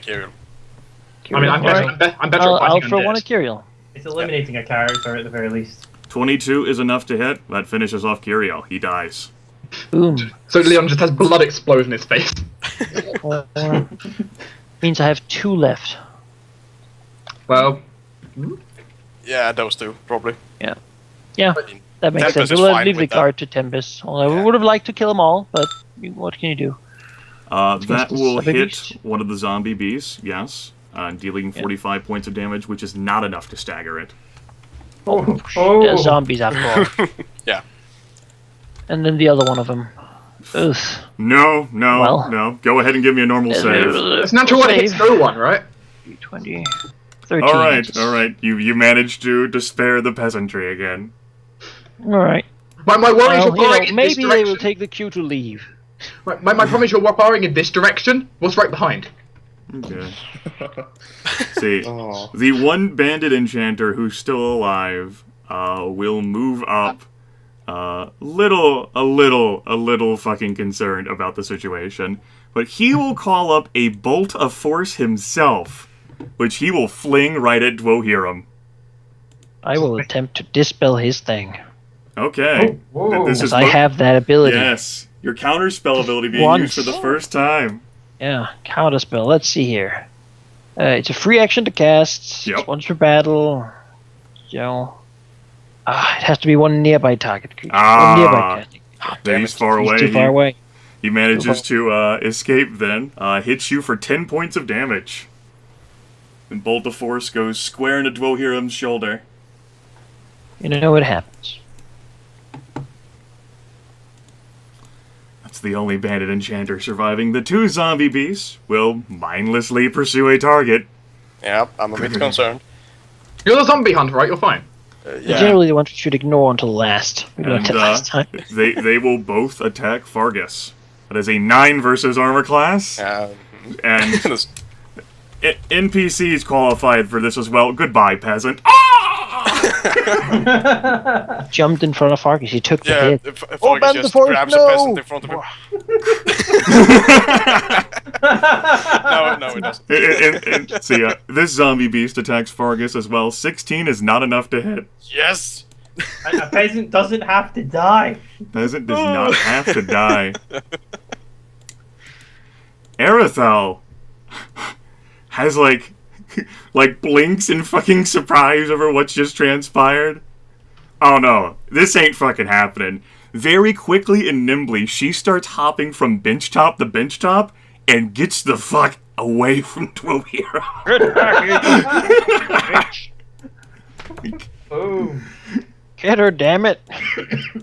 Kirill. I mean, I'm better at fighting I'll throw undead. one at Kirill. It's eliminating a character at the very least. 22 is enough to hit. That finishes off Kirill. He dies. Boom. So Leon just has blood explode in his face. Means I have 2 left. Well, Yeah, those two, probably. Yeah, I mean, that makes Tempus sense. is We'll fine leave the with that. card to Tempus. Although we Yeah. would have liked to kill them all, but what can you do? That will Zombie hit beast? one of the zombie beasts, yes. Dealing 45 points of damage, which is not enough to stagger it. They're zombies after all. Yeah. And then the other one of them. Ugh. No. Well. Go ahead and give me a normal save. it's natural one hits no one, right? 20, 13. Alright. You managed to spare the peasantry again. Alright. My worry is Well, you're barring in this maybe they will direction. take the cue to leave. My problem is you're barring in this direction. What's right behind? Okay. See, Oh. the one bandit enchanter who's still alive will move up a little fucking concerned about the situation. But he will call up a bolt of force himself, which he will fling right at Dwohurim. I will attempt to dispel his thing. Okay. Whoa. This Because is I have that ability. Yes. Your counter spell ability being Once. used for the first time. Yeah, counterspell. Let's see here. It's a free action to cast. Yep. It's once per battle. You know. It has to be one nearby target creature. Ah, One nearby casting. He's far He's away. too far away. He manages to escape then. Hits you for 10 points of damage. And Bolt of Force goes square into Dwohurim's shoulder. You know what happens. That's the only bandit enchanter surviving. The 2 zombie beasts will mindlessly pursue a target. Yeah, I'm a bit concerned. You're the zombie hunter, right? You're fine. Yeah. Generally, the ones we should ignore until last. We learned And that last time. they will both attack Fargus. That is a 9 versus armor class. And That's- NPCs qualified for this as well. Goodbye, peasant. Jumped in front of Fargus. He took the yeah, hit. if Oh, Fargus band the just force, grabs no! a peasant in front of him. No, it doesn't. See, this zombie beast attacks Fargus as well. 16 is not enough to hit. Yes! A peasant doesn't have to die. Peasant does not have to die. Arethel has like blinks in fucking surprise over what's just transpired. Oh no, this ain't fucking happening. Very quickly and nimbly, she starts hopping from bench top to bench top and gets the fuck away from Dwohurim. Boom. Get her, damn it.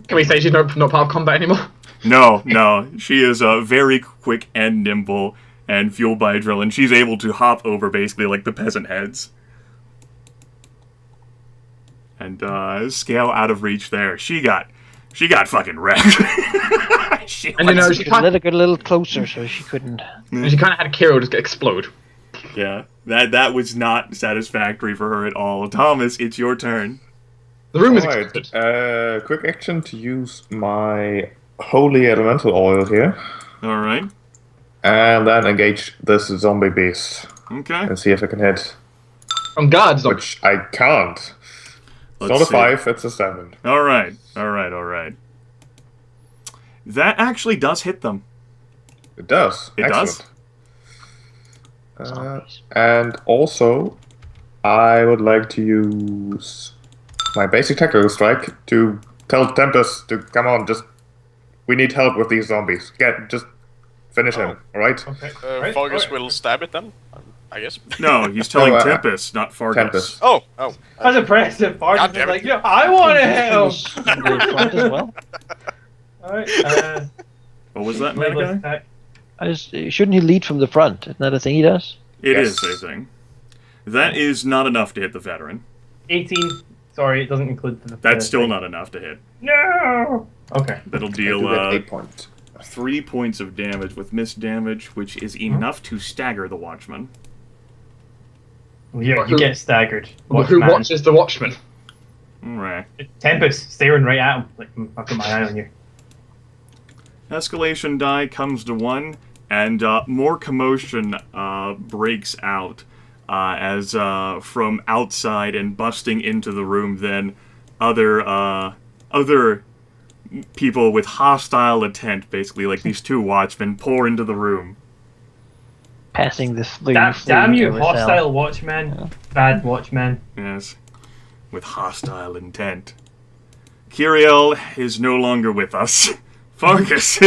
Can we say she's not part of combat anymore? No, she is very quick and nimble and fueled by adrenaline. She's able to hop over basically like the peasant heads. And scale out of reach there. She got fucking wrecked. And you know, she Let kind her get a little closer so she couldn't. of had Kirill just explode. Yeah, that was not satisfactory for her at all. Thomas, it's your turn. The room is Alright, exploded. quick action to use my Holy Elemental Oil here. Alright. And then engage this zombie beast. Okay. And see if I can hit. On guards, though. Which I can't. It's not a 5, it's a 7. Alright. That actually does hit them. It does. It does? Zombies. And also, I would like to use my basic tactical strike to tell Tempus to come on, we need help with these zombies. Just finish him, alright? Okay. Fargus will stab it then, I guess. No, he's telling No, Tempus, not Fargus. Tempus. Oh. That's impressive. God Fargus damn is it. like, yeah, I want to help. Melee front as well. Alright, What was that, melee Manaki? attack. Shouldn't he lead from the front? Isn't that a thing he does? It Yes. is a thing. That is not enough to hit the veteran. 18. Sorry, it doesn't include the. That's still thing. not enough to hit. No! Okay. That'll I deal do get 8 points. 3 points of damage with missed damage, which is enough to stagger the Watchman. Well, you get staggered. Well, who watches the Watchman? Alright. Tempus staring right at him. Like, I've got my eye on you. Escalation die comes to 1. and more commotion breaks out as from outside and busting into the room, then other people with hostile intent, basically like these two watchmen, pour into the room. Passing this Damn you, hostile watchmen. Yeah. Bad watchmen. Yes, with hostile intent. Kiriel is no longer with us. Fargus.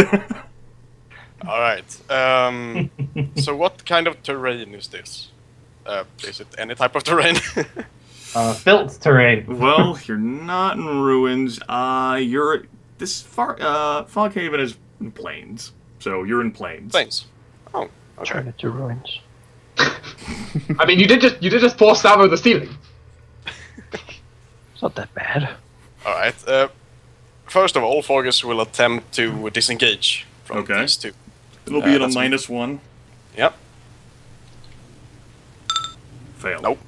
Alright. So what kind of terrain is this? Is it any type of terrain? Built terrain. Well, you're not in ruins. You're this Foghaven is in plains, so you're in plains. Plains. Oh, okay. Turn it to ruins. I mean, you did just pour salvo the ceiling. It's not that bad. Alright. First of all, Fargus will attempt to disengage from these two. It'll be at a that's -1. Yep. Fail. Nope.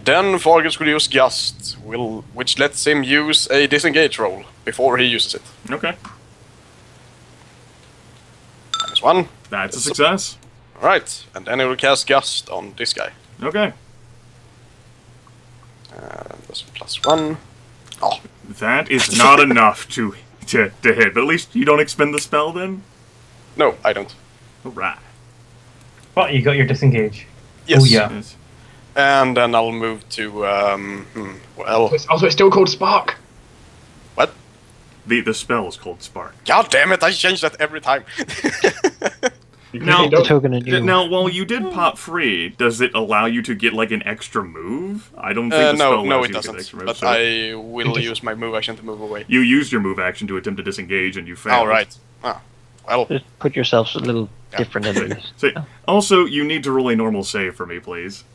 Then Fargus will use Gust, which lets him use a disengage roll before he uses it. Okay. -1. That's a success. Alright, and then he will cast Gust on this guy. Okay. That's +1. Oh, That is not enough to hit, but at least you don't expend the spell then? no, I don't. Alright. But you got your disengage. Yes. Oh yeah. Yes. And then I'll move to, well, Also, it's still called Spark. what? The spell is called Spark. God damn it, I change that every time. Now, The token of you. Now, while you did pop free, does it allow you to get like an extra move? I don't think the spell No, allows it you to get doesn't. extra move. But So I will use my move action to move away. you used your move action to attempt to disengage and you failed. Alright. Ah, well, Just put yourselves a little different enemies. So, also, you need to roll a normal save for me, please.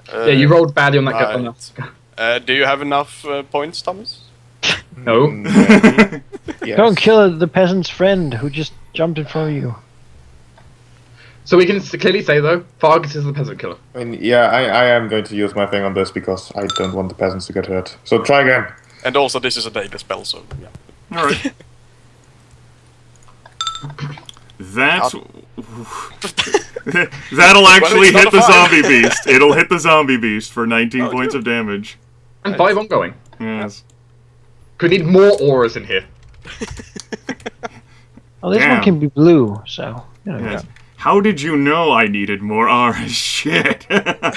Yeah, you rolled badly on that guy. on right. that- Do you have enough points, Thomas? No. Yes. Don't kill the peasant's friend who just jumped in front of you. So we can clearly say though, Fargus is the peasant killer. I mean, yeah, I am going to use my thing on this because I don't want the peasants to get hurt. So try again. And also, this is a daily spell, so yeah. Alright. That's... That'll actually Well, hit it's the not a five. zombie beast. It'll hit the zombie beast for 19 Oh, points good. of damage. And 5 ongoing. Yes. We need more auras in here. Oh, this Damn. one can be blue, so you know. Yes. How did you know I needed more aura? Shit. How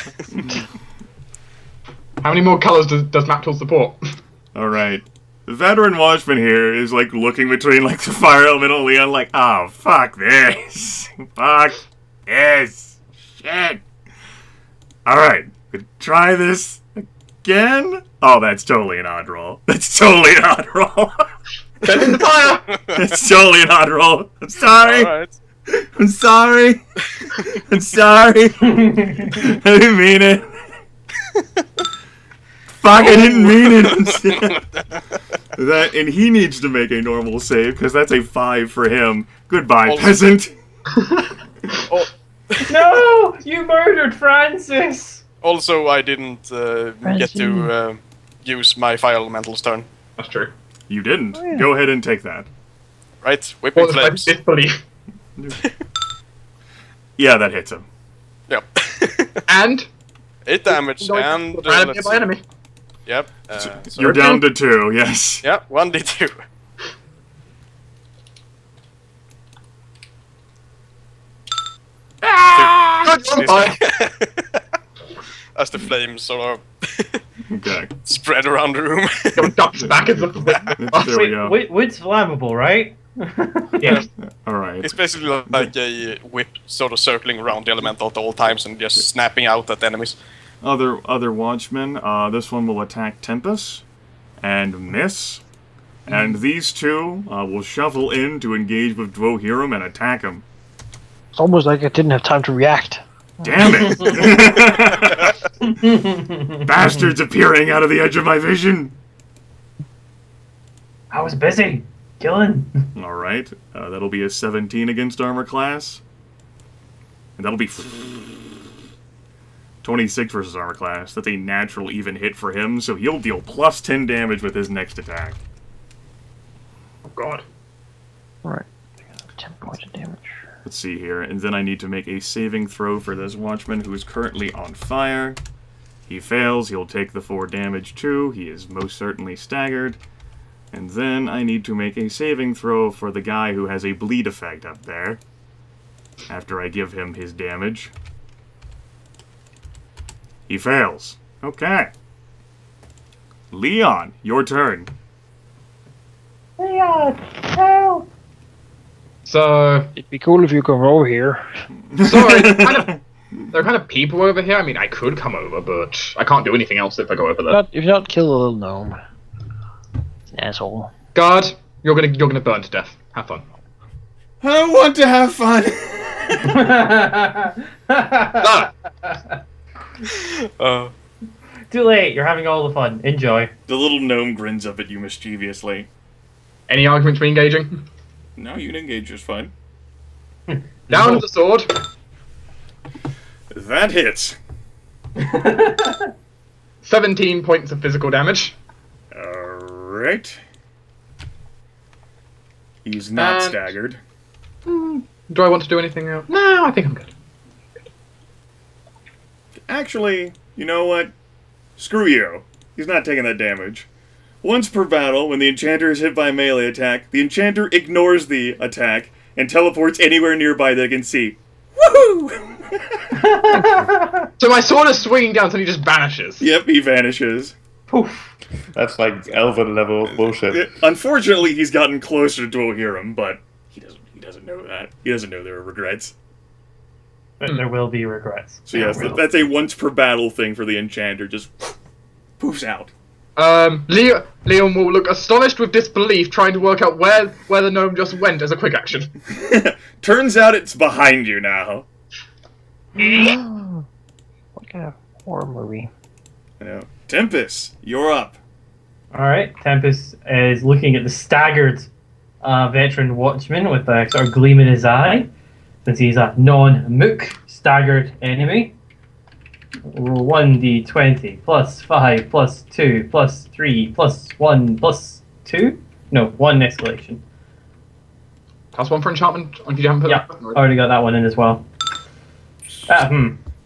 many more colors does MapTool support? Alright. The veteran watchman here is like looking between like the fire elemental Leon like, oh, fuck this. Fuck this. Shit. Alright. Try this again? Oh, that's totally an odd roll. That's totally an odd roll. Send in the fire! That's totally an odd roll. I'm sorry. Alright. I'm sorry. I'm sorry. I didn't mean it. Fuck, I didn't mean it. That, and he needs to make a normal save, because that's a 5 for him. Goodbye, Also- peasant. Oh, No! You murdered Francis! also, I didn't get to use my fire elemental's turn. That's true. You didn't. Oh, yeah. Go ahead and take that. Right? Whipping What was my flames. disbelief? Yeah, that hits him. Yep. And 8 damage, and enemy let's by see. enemy. Yep. You're down to 2, yes. Yeah, 1d2. Good job, fire. As the flames sort of Okay. spread around the room. It dumps back and looks There we go. Wood's flammable, right? Yes. Alright. It's basically like a whip sort of circling around the elemental at all times and just snapping out at enemies. Other watchmen. This one will attack Tempus and miss. And these two will shuffle in to engage with Dwohurim and attack him. It's almost like it didn't have time to react. Damn it! Bastards appearing out of the edge of my vision! I was busy killing. Alright, that'll be a 17 against armor class. And that'll be 26 versus armor class. That's a natural even hit for him, so he'll deal plus 10 damage with his next attack. Oh god. Alright. 10 points. points of damage. Let's see here. And then I need to make a saving throw for this Watchman who is currently on fire. He fails. He'll take the 4 damage too. He is most certainly staggered. And then I need to make a saving throw for the guy who has a bleed effect up there. After I give him his damage. He fails. Okay. Leon, your turn. Leon, help! So, It'd be cool if you come over here. sorry, there are kind of people over here. I mean, I could come over, but I can't do anything else if I go over there. If you not kill the little gnome. It's an asshole. Guard, you're gonna burn to death. Have fun. I want to have fun. Ah, Too late. You're having all the fun. Enjoy. The little gnome grins up at you mischievously. any arguments for engaging? No, you can engage just fine. Down with the sword. That hits. 17 points of physical damage. Alright. He's not And- staggered. Do I want to do anything else? No, I think I'm good. Actually, you know what? Screw you. He's not taking that damage. Once per battle, when the enchanter is hit by a melee attack, the enchanter ignores the attack and teleports anywhere nearby they can see. Woohoo! So my sword is swinging down, so he just vanishes. Yep, he vanishes. Poof. That's like elven level of bullshit. Unfortunately, he's gotten closer to Dwohurim, but he doesn't know that. He doesn't know there are regrets. But there will be regrets. So yes, that's a once per battle thing for the enchanter. Just poofs out. Leon will look astonished with disbelief, trying to work out where the gnome just went as a quick action. Turns out it's behind you now. What kind of horror movie? I know. Tempus, you're up. Alright, Tempus is looking at the staggered veteran watchman with a sort of gleam in his eye, since he's a non-mook staggered enemy. Roll 1d20 plus 5 plus 2 plus 3 plus 1 plus 2? No, 1 escalation. +1 for enchantment. If you haven't put Yeah, that. already got that one in as well.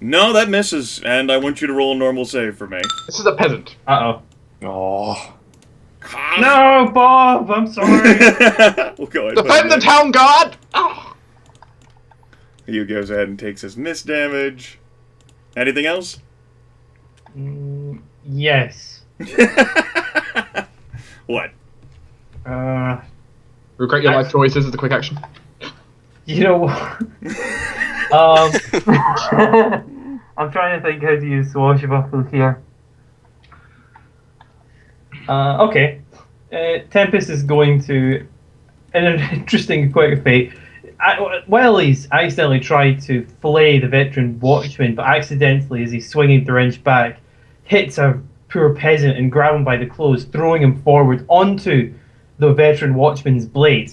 No, that misses, and I want you to roll a normal save for me. This is a peasant. Uh-oh. Oh. No, Bob! I'm sorry! We'll go ahead. and put Defend him the town guard! Oh. there. He goes ahead and takes his miss damage. Anything else? Yes. What? Regret your life choices as a quick action. You know what? I'm trying to think how to use swashbuckle here. Okay. Tempest is going to, in an interesting quick fate, while he's accidentally tried to fillet the veteran watchman, but accidentally, as he's swinging the wrench back, hits a poor peasant and grabs him by the clothes, throwing him forward onto the veteran watchman's blade,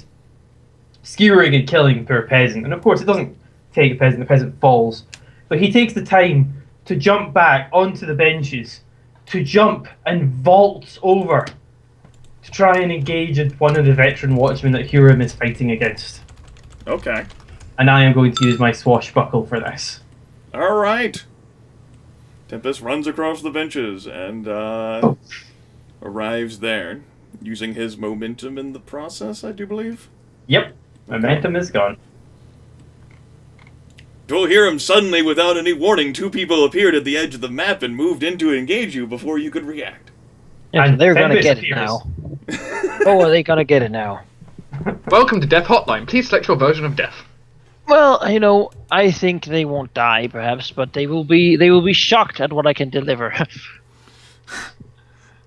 skewering and killing the poor peasant. And of course, it doesn't take the peasant falls, but he takes the time to jump back onto the benches, to jump and vaults over to try and engage one of the veteran watchmen that Hurim is fighting against. Okay. And I am going to use my swashbuckle for this. All right. Tempest runs across the benches and arrives there, using his momentum in the process, I do believe. Yep, momentum is gone. Dwohurim, suddenly, without any warning, 2 people appeared at the edge of the map and moved in to engage you before you could react. Yeah, so And they're gonna Tempest get it appears. now. Oh, are they gonna get it now? Welcome to Death Hotline. Please select your version of death. Well, you know, I think they won't die, perhaps, but they will be shocked at what I can deliver.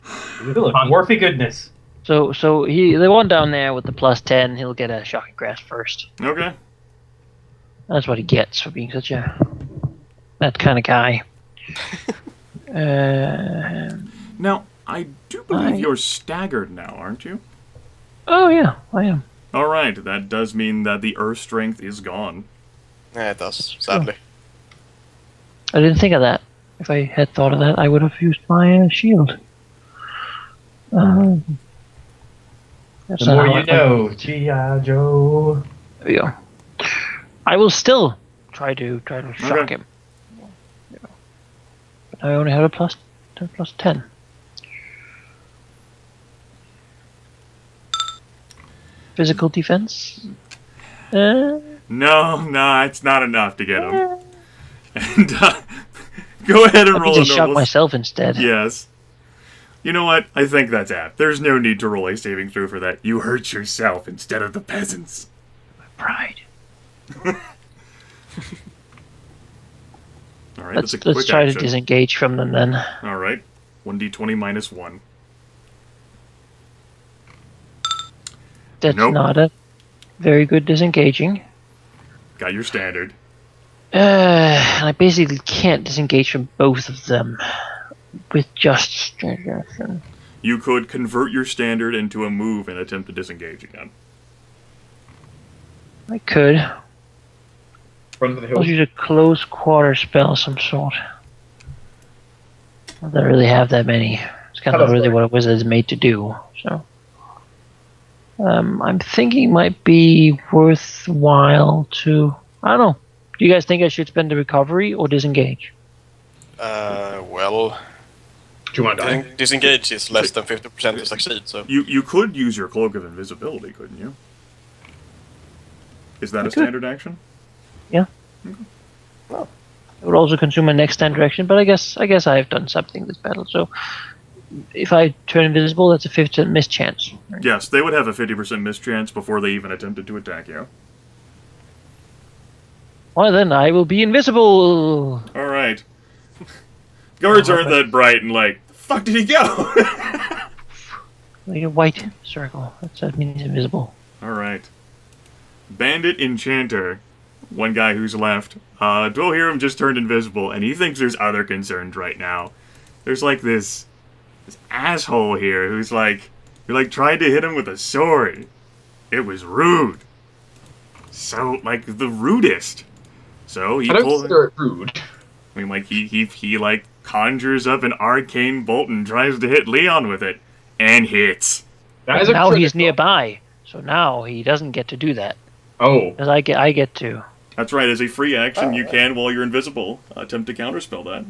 Dwarfy goodness. So the one down there with the +10, he'll get a shocking grasp first. Okay. That's what he gets for being such that kind of guy. Now, I do believe you're staggered now, aren't you? Oh yeah, I am. All right, that does mean that the earth strength is gone. Yeah, it does, sadly. I didn't think of that. If I had thought of that, I would have used my shield. That's The not more how you know, G.I. Joe. There we go. I will still try to shock Okay. him. But I only have a plus 10. Physical defense. No, it's not enough to get him. And go ahead and I can roll a just shock normal. myself instead. Yes. You know what? I think that's apt. There's no need to roll a saving throw for that. You hurt yourself instead of the peasants. Pride. All right, that's a Let's quick try action. to disengage from them then. All right, 1d20 minus 1. That's Nope. not a very good disengaging. Got your standard. I basically can't disengage from both of them with just strength action. You could convert your standard into a move and attempt to disengage again. I could. Run for the I'll hills. use a close quarter spell of some sort. I don't really have that many. It's kind of That's really right. what a wizard is made to do. So, I'm thinking it might be worthwhile to. I don't know. Do you guys think I should spend the recovery or disengage? Well, Do you want to I die? think disengage is less than 50% to succeed, so... You could use your Cloak of Invisibility, couldn't you? Is that a could. standard action? It would also consume my next standard action, but I guess I have done something this battle. So, if I turn invisible, that's a 50% miss chance. Yes, they would have a 50% mischance before they even attempted to attack you. Well, then I will be invisible. All right. Guards aren't that bright and like, the fuck did he go? Like a white circle. That means invisible. All right. Bandit Enchanter, one guy who's left. Dwohurim just turned invisible, and he thinks there's other concerns right now. There's like this asshole here who's like, you're like tried to hit him with a sword. It was rude. So like the rudest. So he I don't pulled. consider it rude. I mean, like he like conjures up an arcane bolt and tries to hit Leon with it, and hits. That is a Now he's critical. nearby, so now he doesn't get to do that. Oh. Because I get to. That's right. As a free action, you can, while you're invisible, attempt to counterspell that.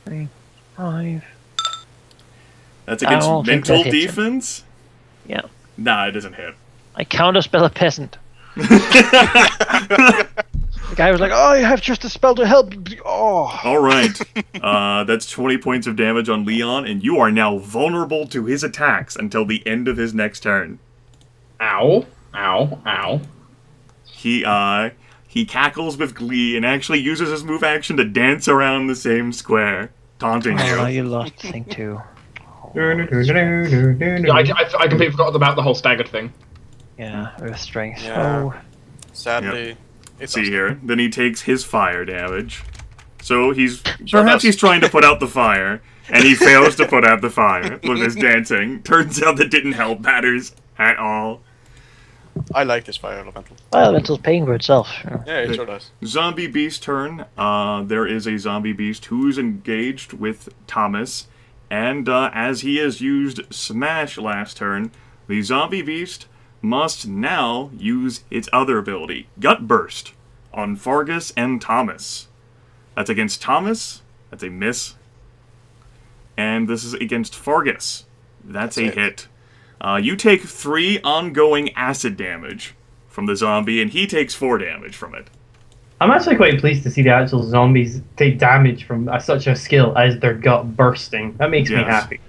3, 5. That's I against don't think mental that hits him. defense. Yeah. Nah, it doesn't hit. I counterspell a peasant. The guy was like, "Oh, you have just a spell to help." Oh. All right. That's 20 points of damage on Leon, and you are now vulnerable to his attacks until the end of his next turn. Ow. Ow. Ow. He cackles with glee and actually uses his move action to dance around the same square, taunting Oh, you. you lost the thing too. Yeah, I completely forgot about the whole staggered thing. Yeah, earth strength. Yeah. Oh, Sadly, it's See us. here. Then he takes his fire damage. So he's Sure perhaps does. he's trying to put out the fire, and he fails to put out the fire with his dancing. Turns out that didn't help matters at all. I like this fire elemental. elemental's paying for itself. Yeah, it sure does. Zombie Beast turn. There is a Zombie Beast who's engaged with Thomas, and as he has used Smash last turn, the Zombie Beast must now use its other ability, Gut Burst, on Fargus and Thomas. That's against Thomas. That's a miss. And this is against Fargus. That's a it. hit. You take 3 ongoing acid damage from the zombie, and he takes 4 damage from it. I'm actually quite pleased to see the actual zombies take damage from such a skill as their gut bursting. That makes me Yes. happy.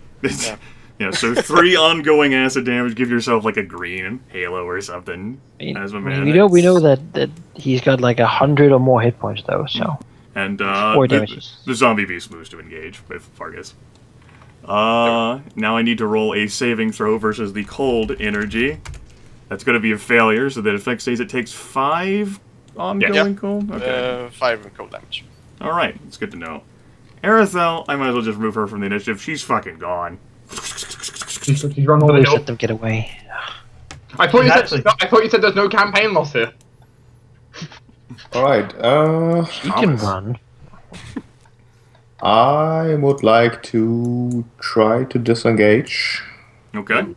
Yeah, so 3 ongoing acid damage. Give yourself like a green halo or something. As a man. We know that he's got like 100 or more hit points though. So And 4 the damages. zombie beast moves to engage with Fargus. Now I need to roll a saving throw versus the cold energy. That's going to be a failure, so that effect stays. It takes 5 ongoing Yeah. cold? Okay. 5 cold damage. Alright, it's good to know. Arethel, I might as well just remove her from the initiative. She's fucking gone. He's run over the always hill. let them get away. I thought you said there's no campaign loss here. Alright, He can Thomas. run. I would like to try to disengage, Okay.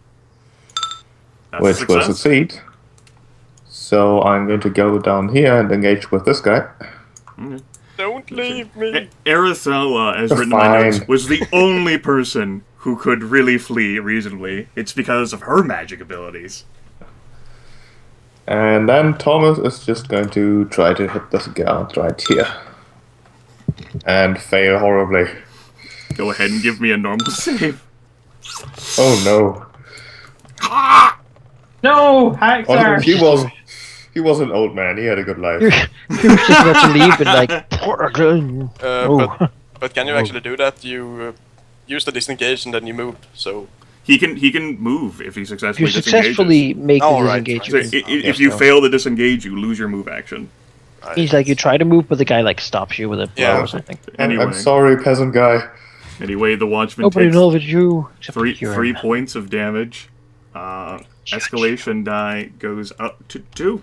That's a which will success. succeed. So I'm going to go down here and engage with this guy. Don't leave me. Arizella, as written in my Fine. notes, was the only person who could really flee reasonably. It's because of her magic abilities. And then Thomas is just going to try to hit this guard right here. And fail horribly. Go ahead and give me a normal save. Oh no. No, Haxar. He was an old man, he had a good life. He was just about to leave, and like, But can you actually do that? You use the disengage and then you move. So He can move if he if successfully you disengages. successfully make Oh, the right, disengage, So right. you can- if you fail to disengage, you lose your move action. he's like you try to move, but the guy like stops you with a blow Yeah. or something. Anyway, I'm sorry, peasant guy. anyway, the Watchman Nobody takes knows it's you. Except three Kieran. points of damage. Escalation die goes up to 2.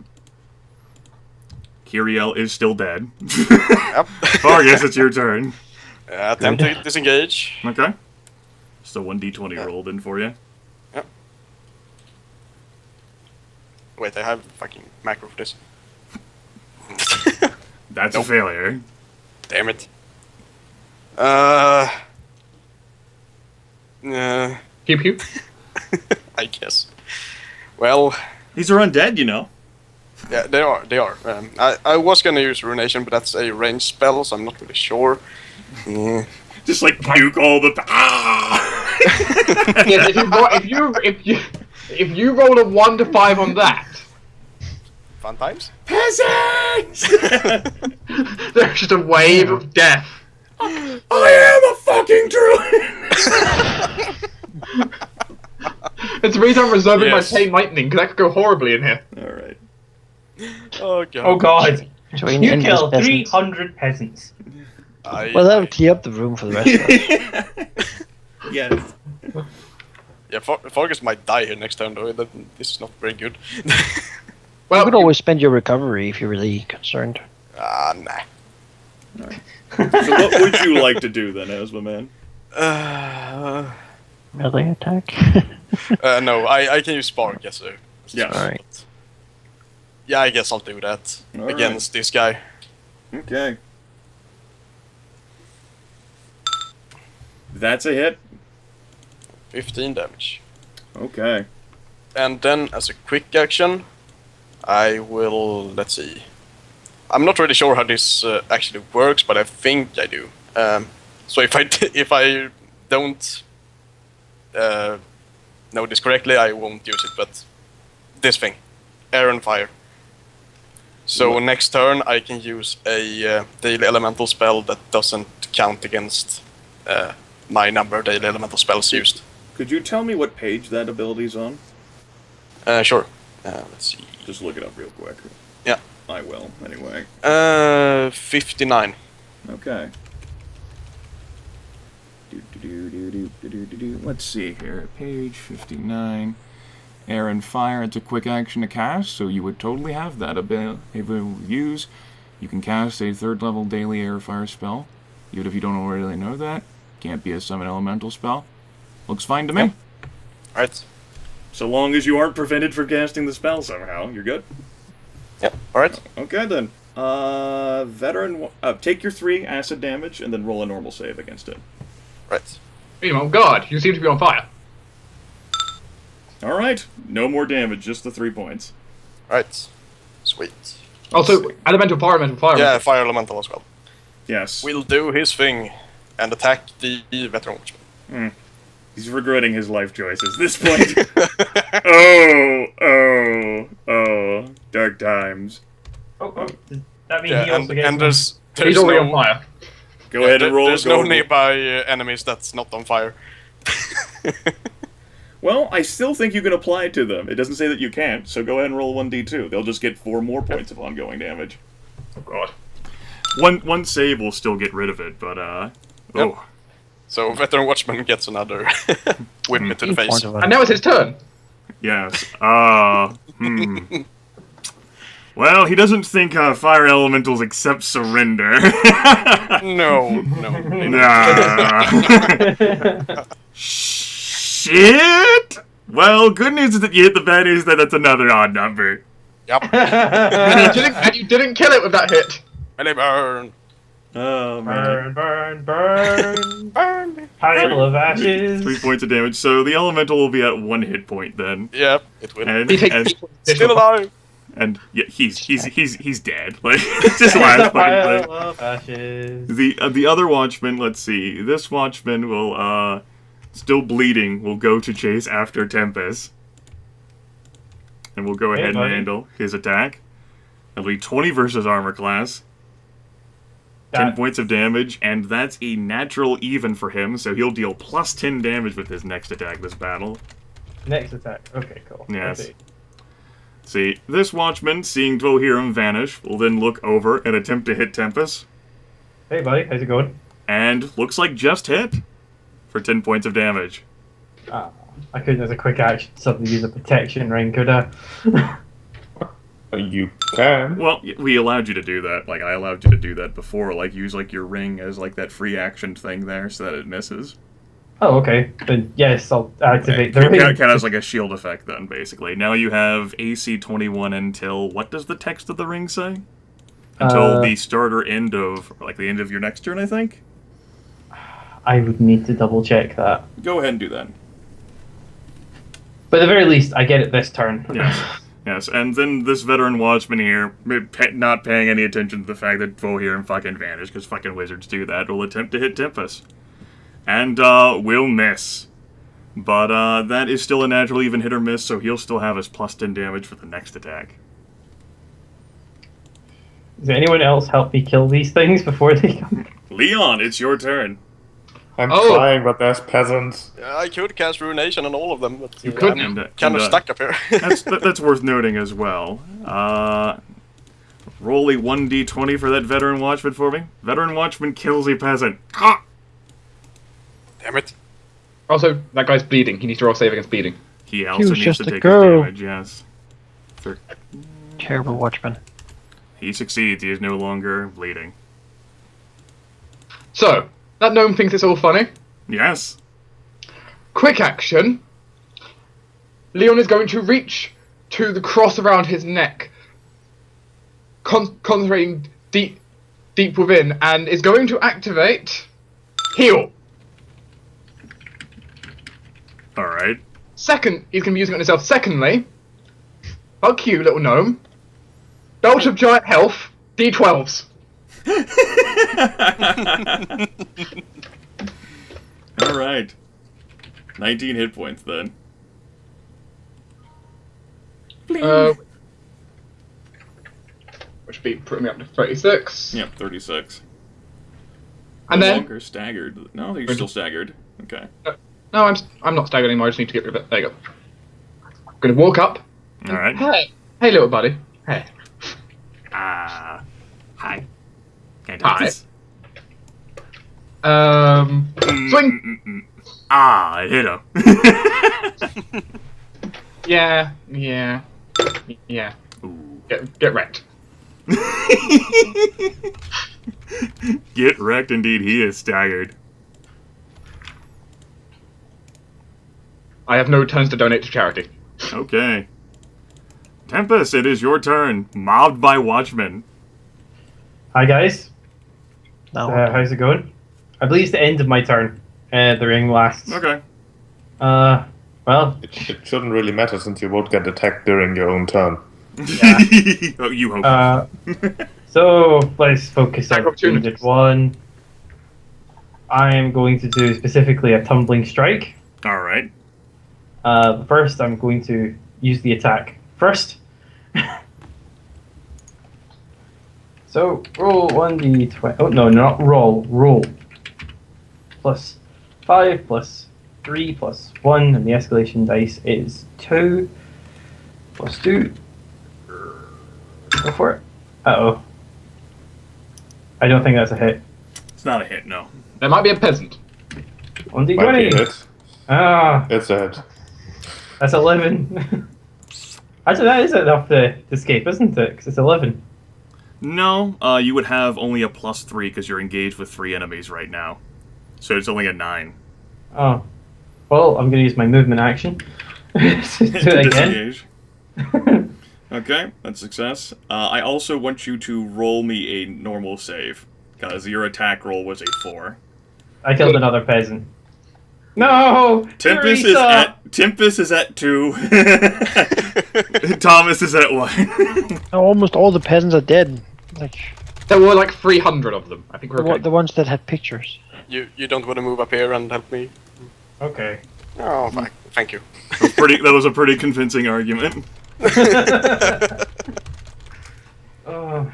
Kiriel is still dead. yep. Fargus, it's your turn. Attempt to disengage. Okay. So 1d20 rolled in for you. Wait, I have fucking macro for this. That's Nope. a failure. Damn it. Pew pew. I guess. Well, These are undead, you know. yeah, they are. I was gonna use Ruination, but that's a range spell, so I'm not really sure. Just like puke all the Yes, if you roll a 1 to 5 on that, Fun times. Peasants! there's just a wave of death. I am a fucking druid! It's the reason I'm reserving Yes. my Tame Lightning, because that could go horribly in here. Alright. Oh god. Oh god. So in You endless killed peasants. 300 peasants. Well, that would clear up the room for the rest of us. Yes. Yeah, Fargus might die here next time, though. This is not very good. You could always spend your recovery if you're really concerned. Nah. So what would you like to do then, Asthma Man? Melee attack. No, I can use Spark as a... Yeah. Alright. Yeah, I guess I'll do that. All against this guy. Okay. That's a hit. 15 damage. Okay. And then, as a quick action, I will... Let's see. I'm not really sure how this actually works, but I think I do. So if I don't know this correctly, I won't use it, but this thing. Air and fire. So next turn I can use a daily elemental spell that doesn't count against my number of daily elemental spells used. Could you tell me what page that ability's on? Sure. Let's see. Just look it up real quick. Yeah. I will, anyway. 59. Okay. Let's see here. Page 59. Air and fire, it's a quick action to cast, so you would totally have that ability to use. You can cast a 3rd level daily air fire spell. Even if you don't already know that. Can't be a summon elemental spell. Looks fine to me. Yep. Alright. So long as you aren't prevented from casting the spell somehow, you're good. Yep. Alright. Okay then. Veteran, take your 3 acid damage and then roll a normal save against it. Right. Meanwhile, God, you seem to be on fire. Alright, no more damage, just the 3 points. Right. Sweet. Also, elemental fire, elemental fire. Yeah, fire elemental as well. Yes. Will do his thing and attack the veteran watchman. He's regretting his life choices at this point. oh, dark times. Oh, does that mean he Yeah, also gets and there's He's already on no, fire. Go ahead and roll. There's no nearby enemies that's not on fire. Well, I still think you can apply it to them. It doesn't say that you can't, so go ahead and roll 1d2. They'll just get 4 more points of ongoing damage. Oh God. One save will still get rid of it, but Yep. So veteran watchman gets another whip into the face. And now it's his turn. Yes. Well, he doesn't think fire elementals accept surrender. No. Nah. Shit! Well, good news is that you hit the bad news that that's another odd number. Yep. And you didn't kill it with that hit. Melee burn. Oh man. Burn, burn, burn. Pile of ashes. 3 points of damage. So the elemental will be at 1 hit point then. Yep, it will. And, He takes and, Still alive. and yeah, he's dead. Like just last fucking thing. Pile of ashes. The other watchman, let's see. This watchman will still bleeding will go to chase after Tempus. And we'll go ahead and buddy. handle his attack. It'll be 20 versus armor class. 10 points of damage, and that's a natural even for him, so he'll deal plus 10 damage with his next attack this battle. Next attack. Okay, cool. Yes. Okay. See, this watchman, seeing Dwohurim vanish, will then look over and attempt to hit Tempus, Hey, buddy. How's it going? and looks like just hit for 10 points of damage. I couldn't, as a quick action, suddenly use a protection ring, could I? You can. Well, we allowed you to do that. Like, I allowed you to do that before. Like, use, like, your ring as, like, that free action thing there so that it misses. Oh, okay. Then, yes, I'll activate the ring. Kind of as, like, a shield effect then, basically. Now you have AC 21 until... What does the text of the ring say? Until the starter end of... Like, the end of your next turn, I think? I would need to double check that. Go ahead and do that. But at the very least, I get it this turn. Yes. Yes, and then this veteran watchman here, not paying any attention to the fact that Dwohurim fucking vanished, because fucking wizards do that, will attempt to hit Tempus. And, will miss. But, that is still a natural even hit or miss, so he'll still have his plus 10 damage for the next attack. Does anyone else help me kill these things before they come? Leon, it's your turn. I'm Oh. trying, but there's peasants. I could cast Ruination on all of them, but You could. I'm And, kind of stuck up here. that's worth noting as well. Roll a 1d20 for that veteran watchman for me. Veteran watchman kills a peasant. Ah! Damn it. Also, that guy's bleeding. He needs to roll save against bleeding. He also was needs just to a take his girl. damage, yes. Terrible watchman. He succeeds. He is no longer bleeding. So, that gnome thinks it's all funny. Yes. Quick action. Leon is going to reach to the cross around his neck, concentrating deep within, and is going to activate heal. Alright. Second, he's going to be using it on himself. Secondly, fuck you, little gnome. Belt of Giant Health, D12s. Alright. 19 hit points then. Which would be putting me up to 36. Yep, 36. And No then, longer staggered. No, you're still staggered. Okay. no, I'm not staggered anymore. I just need to get rid of it. There you go. I'm going to walk up. Alright. Hey, little buddy. Hey. Hi. Can I do Hi. this? Swing. Ah, I hit him. Yeah. Ooh. Get wrecked. Get wrecked indeed, he is staggered. I have no turns to donate to charity. Okay. Tempus, it is your turn. Mobbed by watchmen. Hi, guys. No. How's it going? I believe it's the end of my turn. The ring lasts. Okay. Well, It shouldn't really matter since you won't get attacked during your own turn. Oh, you hope. so let's focus on Opportunities. David 1. I am going to do specifically a tumbling strike. Alright. First, I'm going to use the attack first. So roll 1d20. Oh no, not roll. Roll. Plus 5 plus 3 plus 1, and the escalation dice is 2 plus 2. Go for it. Uh-oh. I don't think that's a hit. It's not a hit, no. There might be a peasant. Might be 1d20. a hit. Ah, It's a hit. that's 11. Actually, that is enough to escape, isn't it? Because it's 11. No, you would have only a +3 because you're engaged with 3 enemies right now. So it's only a 9. Oh. Well, I'm going to use my movement action. to do it again. Disengage. Okay, that's success. I also want you to roll me a normal save, because your attack roll was a 4. I killed another peasant. No! Tempus Teresa! is at 2. Thomas is at 1. Almost all the peasants are dead. Like There were like 300 of them. I think we're okay. the ones that had pictures. You don't want to move up here and help me? Okay. Oh, thank you. That was a pretty convincing argument. Oh,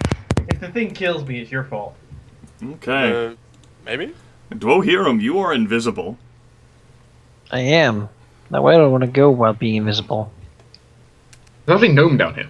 if the thing kills me, it's your fault. Okay. Maybe? Dwohurim, you are invisible. I am. Now where do I want to go while being invisible? There's nothing gnome down here.